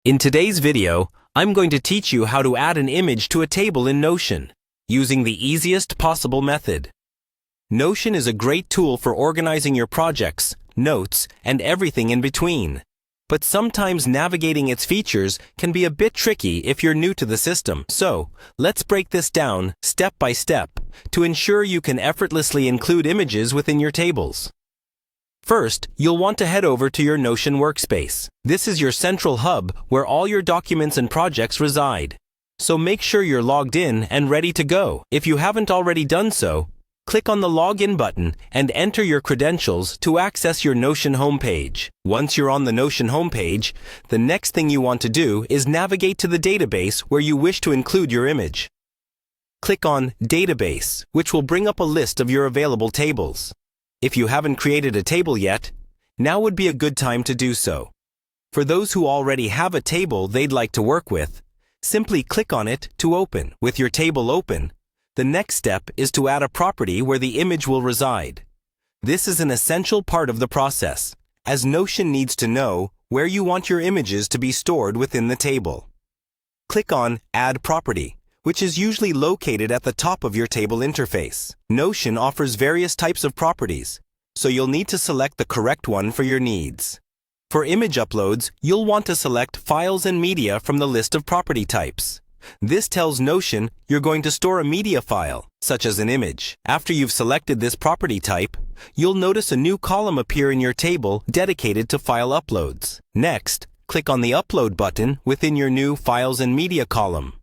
In today's video, I'm going to teach you how to add an image to a table in Notion, using the easiest possible method. Notion is a great tool for organizing your projects, notes, and everything in between. But sometimes navigating its features can be a bit tricky if you're new to the system. So, let's break this down step by step to ensure you can effortlessly include images within your tables. First, you'll want to head over to your Notion workspace. This is your central hub where all your documents and projects reside. So make sure you're logged in and ready to go. If you haven't already done so, click on the Login button and enter your credentials to access your Notion homepage. Once you're on the Notion homepage, the next thing you want to do is navigate to the database where you wish to include your image. Click on Database, which will bring up a list of your available tables. If you haven't created a table yet, now would be a good time to do so. For those who already have a table they'd like to work with, simply click on it to open. With your table open, the next step is to add a property where the image will reside. This is an essential part of the process, as Notion needs to know where you want your images to be stored within the table. Click on Add Property, which is usually located at the top of your table interface. Notion offers various types of properties, so you'll need to select the correct one for your needs. For image uploads, you'll want to select Files and Media from the list of property types. This tells Notion you're going to store a media file, such as an image. After you've selected this property type, you'll notice a new column appear in your table dedicated to file uploads. Next, click on the Upload button within your new Files and Media column.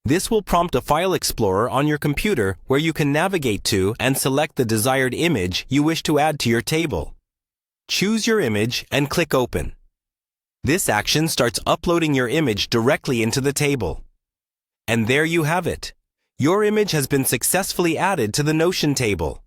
This will prompt a file explorer on your computer where you can navigate to and select the desired image you wish to add to your table. Choose your image and click Open. This action starts uploading your image directly into the table. And there you have it. Your image has been successfully added to the Notion table.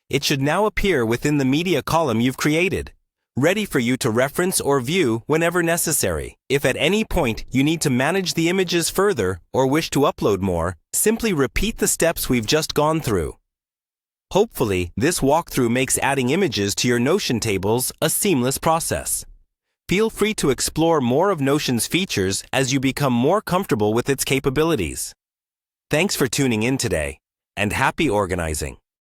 It should now appear within the media column you've created, ready for you to reference or view whenever necessary. If at any point you need to manage the images further or wish to upload more, simply repeat the steps we've just gone through. Hopefully, this walkthrough makes adding images to your Notion tables a seamless process. Feel free to explore more of Notion's features as you become more comfortable with its capabilities. Thanks for tuning in today, and happy organizing!